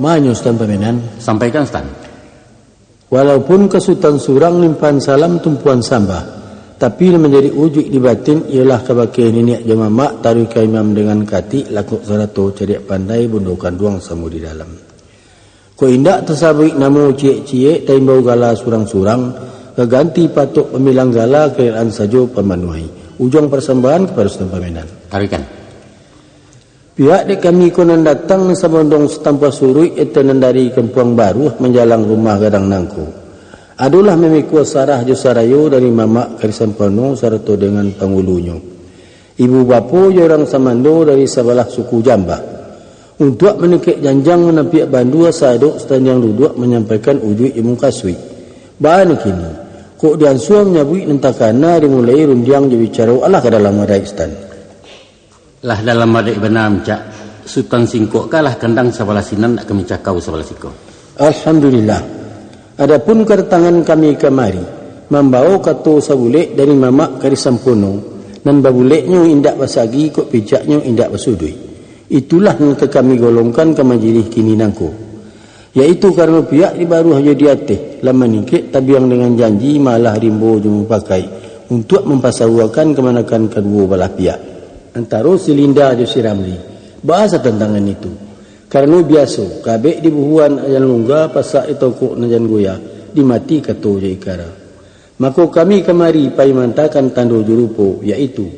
Manyo Stan Pamenan. Sampaikan Stan. Walaupun kesutan surang limpahan salam tumpuan sambah, tapi menjadi ujuk di batin ialah kebakai nenek jemamak taruh ke imam dengan kati lakuk sarato ceriak pandai bundukan duang samu di dalam. Ko indak tersabik namu cie-cie taimbau gala surang-surang keganti patuk pemilang gala kerajaan sajo pemanuhi. Ujung persembahan kepada Stan Pamenan. Tarikan. Pihak dek kami konan datang sabondong setampa surui etenan dari Kempuang Baru menjalang rumah gadang nangku. Adulah memikul sarah jo sarayo dari mamak karisan penuh sarto dengan pangulunyo. Ibu bapu jorang samando dari sebelah suku Jambah. Untuk menikik janjang menapiak bandua sadok setanjang duduk menyampaikan ujuk imung kaswi. Bahan kini, kok diansuang nyabui nentakana dimulai rundiang jebicara Allah ke dalam marai istan. Lah dalam madek benar cak Sultan Singkok kalah kendang sebelah sinan nak kami cakau sebelah siko. Alhamdulillah. Adapun kedatangan kami kemari membawa kato sabulek dari mamak kari sampono dan babuleknya indak basagi kok pijaknya indak basudui. Itulah yang kami golongkan ke majlis kini nangko. Yaitu karena pihak di baru haja diatih lama nikik tabiang dengan janji malah rimbo jemu pakai untuk mempasawakan kemanakan kedua belah pihak. Antara si Linda dan si Ramli bahasa tentangan itu karena biasa kabek di buhuan ayan lungga pasak itu kok najan goya dimati kato je ikara maka kami kemari pai mantakan tando jurupo yaitu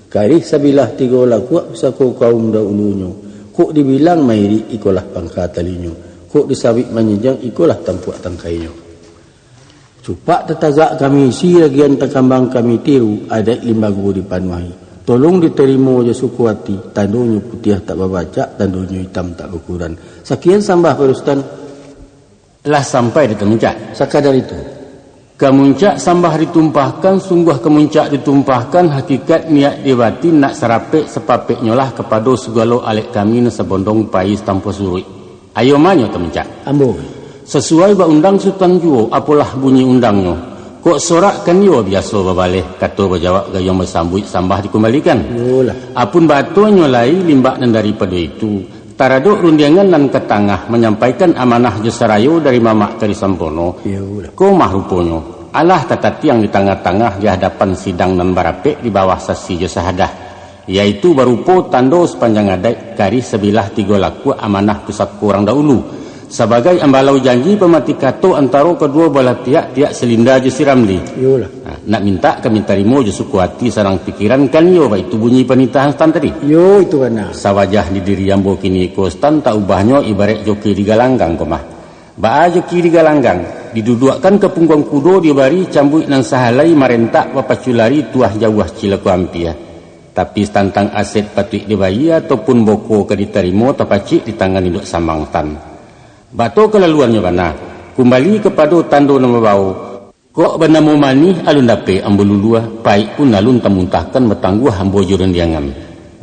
karih sabilah tiga laku sako kaum daununyo kok dibilang mairi ikolah pangkat talinyo kok disawik menyenjang ikolah tampuak tangkainya cupak tetagak kami si lagian takambang kami tiru ada 5 di panuahi. Tolong diterima je suku hati. Tandonyo putih tak berbaca, tandonyo hitam tak berkuran. Sekian sambah Ustaz. Lah sampai di kemuncak. Sekadar itu. Kemuncak sambah ditumpahkan, sungguh kemuncak ditumpahkan, hakikat niat dibati nak serapik sepapik nyolah kepada segala alek kami sebondong pais tanpa surui. Ayo manyo kemuncak. Ambo. Sesuai ba undang Sultan Juo, apalah bunyi undangnya. Kok sorak kan yo biasa babaleh kata berjawab gayung bersambut sambah dikembalikan. Yolah. Apun batunya lai limbak dan daripada itu taraduk rundiangan dan ke tengah menyampaikan amanah Josarayo dari mamak kari sampono. Yolah. Ko mahruponyo Allah tatati yang di tengah-tengah di hadapan sidang dan barapek di bawah sasi Josahadah yaitu barupo tando sepanjang adai kari sebilah 3 laku amanah pusat kurang dahulu. Sebagai ambalau janji pemati kato antara kedua belah tiak Selinda je si Ramli. Yolah. Nak minta kami terima je suku hati sarang pikiran kan yo itu bunyi penitahan stan tadi. Yo itu kan. Sawajah di diri ambo kini ko stan tak ubahnya ibarat joki di galanggang komah. Ba joki di galanggang didudukkan ke punggung kudo dibari cambuk nan sahalai marentak papaculari tuah jauh cilaku ampia. Tapi tentang aset patut dibayi ataupun boko ke diterima tapacik di tangan induk sambang tan. Bato kelaluannya bana kembali kepada tando nama bau kok benamu mani alun dape ambululua pai pun alun tamuntahkan betangguh ambo juran diangan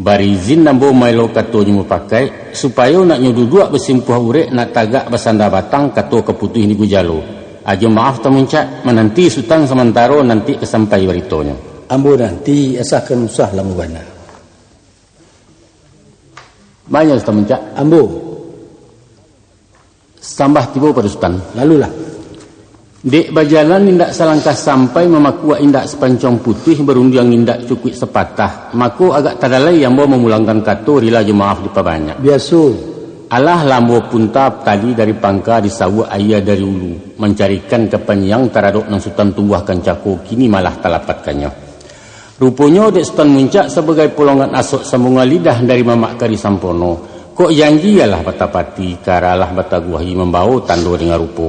bari izin nambo mailo kato nyu pakai supaya nak nyududuk bersimpuh urek nak tagak basanda batang kato keputuh ni gujalo aja maaf tamuncak menanti sultan sementara nanti kesampai baritonya ambo nanti asakan usah lamu bana banyak tamuncak ambo sambah tiba pada sultan lalulah dek berjalan indak selangkah sampai memakua indak sepancong putih berundiang indak cukup sepatah maku agak tadalai yang mau memulangkan kato rila je maaf di pabanyak biasa alah lambo puntap tadi dari pangka disawu ayah dari ulu mencarikan kepenyang taraduk nang sultan tubuhkan cako kini malah talapatkannya rupanya dek sultan muncak sebagai pulongan asok sambungan lidah dari mamak kari sampono kok janji ialah batapati karalah bataguahi membawa tando dengan rupo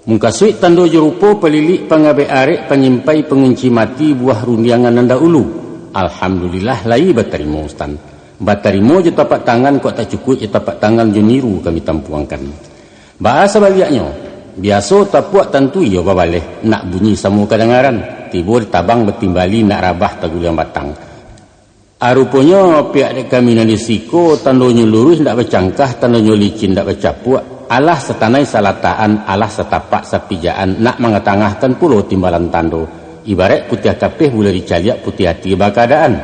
mungkasuit tando jerupo pelilik pangabe arek penyimpai pengunci mati buah rundiangan nanda ulu alhamdulillah lai batarimo ustan batarimo je tapak tangan kok tak cukup je tapak tangan je niru kami tampuangkan bahasa baliknya biasa tapuak tentu ia babaleh nak bunyi samu kadengaran tibur tabang betimbali nak rabah taguliang batang rupanya pihak kami nan disiko tandonyo lurus ndak bercangkah tandonyo licin ndak bercapuak alah setanai salataan alah setapak sapijaan nak mengetangahkan pulau timbalan tando ibarat putih kapeh boleh dicaliak putih hati bakadaan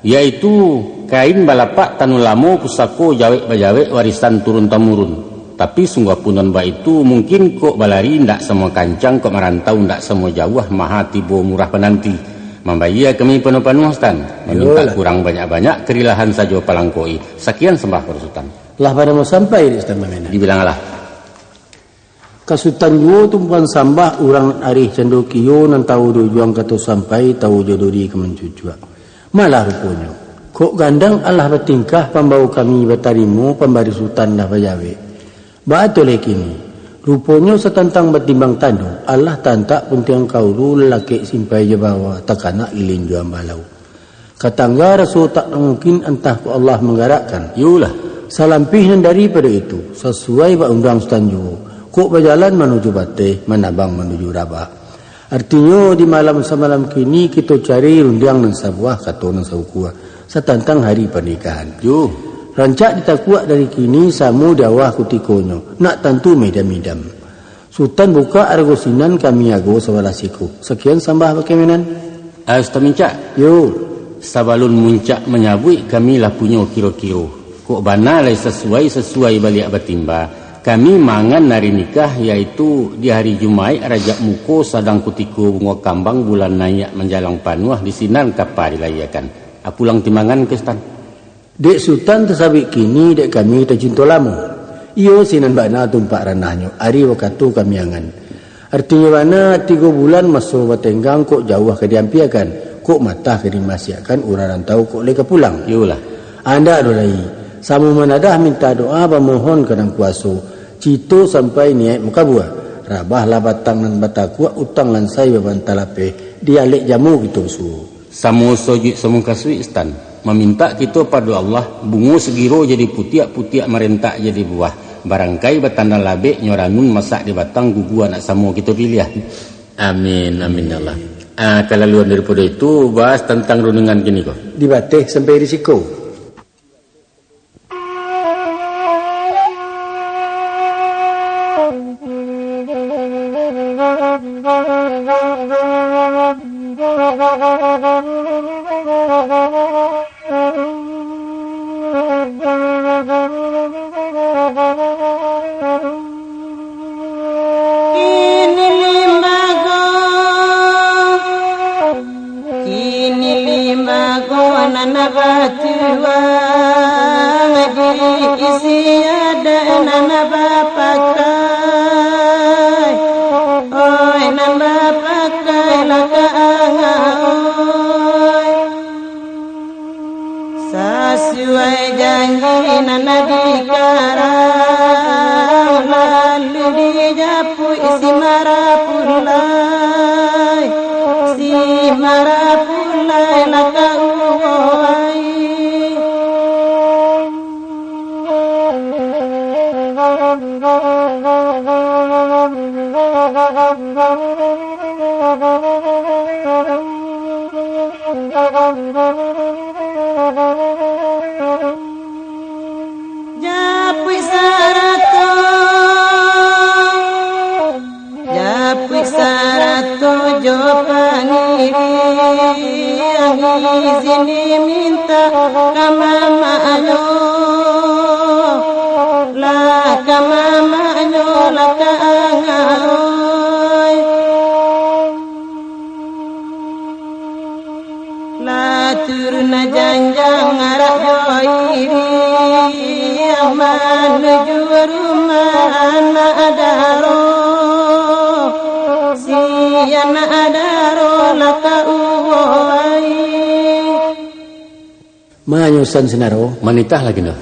yaitu kain balapak tanulamo pusako jawek bajawek warisan turun temurun Tapi sungguh punon ba itu mungkin kok balari ndak semua kancang, kok merantau ndak semua jauh, maha tibo murah penanti. Membayar kami penuh-penuh Stan. Meminta kurang banyak-banyak kerilahan saja palangkoi. Sekian sembah Sultan. Lah pada mau sampai di Stan Mamena. Dibilanglah. Kasutan yo tumpuan sambah urang arih cendokiyo nan tahu do juang kato sampai tahu jodori kemencujua. Malah rupanya. Kok gandang Allah bertingkah pembau kami batarimu pembari sultan dah bajawe. Baatole kini. Rupanya setantang bertimbang tandung. Allah tantak puntiang kaulu lelaki simpai je bawa takanak ilin juang balau. Katangga rasul tak mungkin entah ku Allah menggerakkan. Yulah. Salampih daripada itu sesuai ba undang sultan juo. Kok berjalan menuju Bateh, menabang menuju Rabah. Artinya di malam semalam kini kita cari rundiang nan sabuah kato nan saukua. Setantang hari pernikahan. Yo. Rancak ditakuak dari kini samu dawah kutikonyo. Nak tentu medam-medam. Sultan buka argosinan kami ago sawalasiko. Sekian sambah bagaimana? Ustaz Mincak. Yo. Sabalun muncak menyabui kami lah punya kiro-kiro. Kok bana lai sesuai balik batimba. Kami mangan hari nikah yaitu di hari Jumaat Rajab Muko sadang kutiku bunga kambang bulan nayak menjalang panuah di sinan kapal dilayakan. Pulang timangan ke Stan. Dek Sultan tersabik kini dek kami tercinta lama. Iyo sinan bana tumpak ranahnya. Hari waktu kami angan. Artinya mana 3 bulan masuk batenggang kok jauh ke diampiakan. Kok mata ke dimasiakan uraran tahu kok leka pulang. Yolah. Anda dolai. Samu menadah minta doa memohon kadang kuasa. Cito sampai niat muka buah. Rabah lah batang dan batakua utang lansai babantalape. Dialek jamu gitu su. Samu sojik samu kasui Stan. Meminta kita pada Allah bungo segiro jadi putiak-putiak merentak jadi buah. Barangkai batanda labek nyoranun masak di batang gugu anak samu kita pilih. Amin amin ya Allah. Kalau luar daripada itu bahas tentang renungan gini kok. Di Bateh sampai risiko. Sesuai janji nana dikarang lalu dijapui si marapulai laka uwai Japui sarato jopani izin diminta kamama ayo la kamama ayo la kaangaoy la turna janjang ngarak joiri menuju rumah anak adaro siana adaro laka uwai Manyusan senaro manitah lagi no.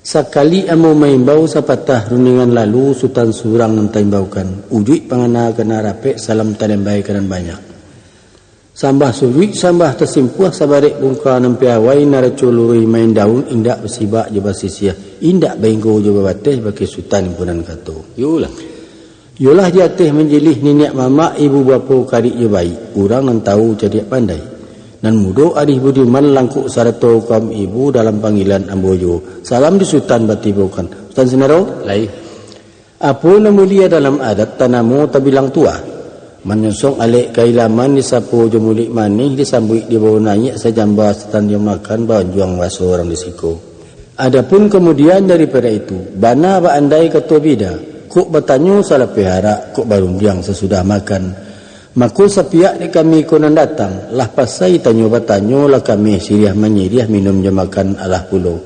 Sekali amu maimbau sapatah runingan lalu Sultan surang nentaimbaukan ujui pangana kena rapek salam tanembai kanan banyak. Sambah sujui sambah tersimpuah sabarek bungka nempiawai naraculuri main daun indak bersibak jeba sisia indak benggo jeba bateh bagi Sultan impunan kato. Yolah jatih menjilih niniak mama ibu bapa karik je baik. Urang nan tahu jadi pandai. Nan mudo adih budiman langkuk sarato kaum ibu dalam panggilan ambojo. Salam di Sultan batibukan. Sultan senaro? Lai. Apa namulia dalam adat tanamu tabilang tua. Menyusung alik kailaman disapu jemulik manih disambui di bawah naik sejamba setan yang makan bahan juang waso orang disiko. Adapun kemudian daripada itu, bana andai kata bida, kok bertanyo salah pihara, kok barundiang sesudah makan. Maka sepiak di kami konan datang, lah pasai tanyo bertanyo lah kami siriah menyiriah minum jamakan alah pulau.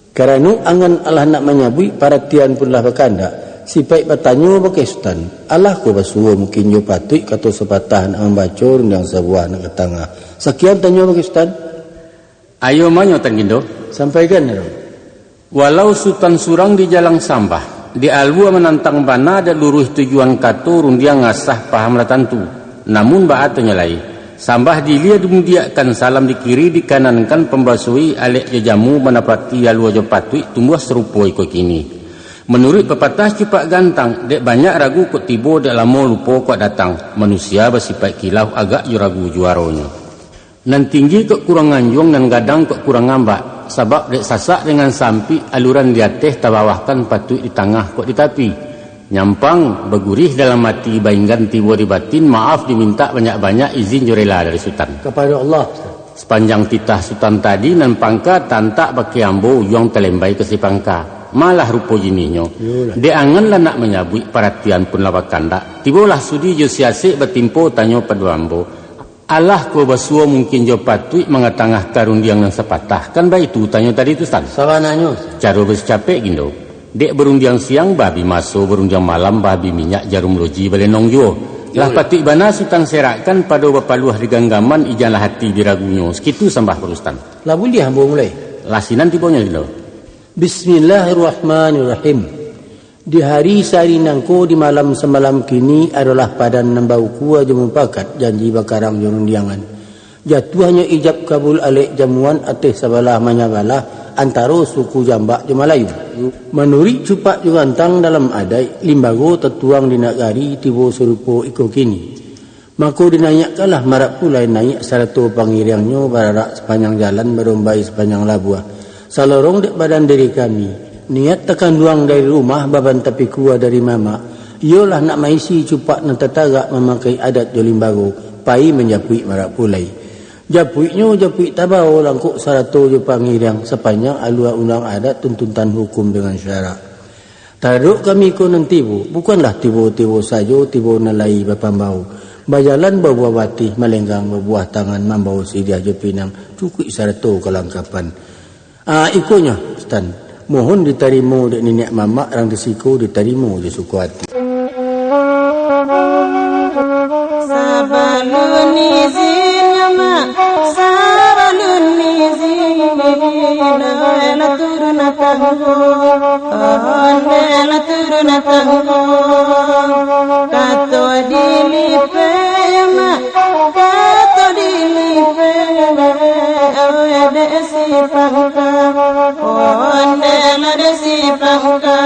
Kerana angan Allah nak menyabui, paratian pun lah berkanda. Si baik bertanyo pakai sultan, Allah ko basuo mungkin yo patui kata sepatah nak membaca yang sebuah nak ketengah. Sekian tanyo pakai sultan. Ayo manyo tangindo. Sampaikan ya. Walau sultan surang di jalang sambah, di alua menantang bana ada luruh tujuan katu rundia ngasah paham lah tentu. Namun baatnya lai, sambah dilia dimudiakan salam di kiri di kanan kan pembasui alek jajamu menapati alua jopatui tumbuh serupa iko kini. Menurut pepatah cepat gantang, dek banyak ragu kok tibo dek lama lupa kok datang. Manusia bersifat kilau agak yo ragu juaronya. Nan tinggi kok kurang anjung dan gadang kok kurang ngambak. Sebab dek sasak dengan sampi aluran di atas tabawahkan patut di tengah kok di tepi. Nyampang bergurih dalam hati bayangkan tiba di batin maaf diminta banyak-banyak izin jorela dari sultan. Kepada Allah. Sepanjang titah sultan tadi nan pangka tantak baki ambo yang telembai ke si pangka. Malah rupo jininyo. Dek angan lah nak menyabui perhatian pun lawak kandak. Tibolah sudi jo siasik bertimpo tanyo pada ambo. Allah ko basuo mungkin jo patui mengatangah karundiang yang sepatah. Kan baik itu tanya tadi tu Ustaz. Sawananya. Cara bercapek gindo. Dek berundiang siang babi maso, berundiang malam babi minyak jarum loji balenong jo. Lah patui bana sultan serakkan pada bapaluah di ganggaman ijanlah hati diragunyo. Sekitu sambah perustan. Lah boleh hamba mulai. Lasinan tibonya gindo. Bismillahirrahmanirrahim. Di hari sehari nangko di malam semalam kini adalah padan nambau kuah jemumpakat janji bakarang jorundiangan. Jatuhnya ijab kabul alik jamuan atas sabalah manyabalah antara suku Jambak di Melayu. Menuri cupak jugantang dalam adai limbago tertuang di nagari tibo serupo iko kini. Maka dinayakkanlah marak pulai naik saratu pangiriangnya bararak sepanjang jalan berombai sepanjang labuah. Salorong dek badan diri kami. Niat tekan duang dari rumah baban tapi kuah dari mama. Ialah nak maisi cupak nan tetagak memakai adat jolimbago. Pai menjapui marak pulai. Japuiknya japui tabau langkuk sarato jo pangiriang sepanjang alua undang adat tuntutan hukum dengan syarak. Taduk kami ko nan tibo. Bukanlah tibo-tibo sajo tibo nalai bapambau. Bajalan berbuah batih melenggang berbuah tangan membau sidia jo pinang. Cukuk sarato kelangkapan. Ikonya Ustaz. Mohon diterima dek nenek mamak orang disiko diterima je suku hati. Sabalun izin mak, sabalun izin, la turun tanggo, la turun tanggo, kato dilipe mak, kato dilipe, ada si pangka.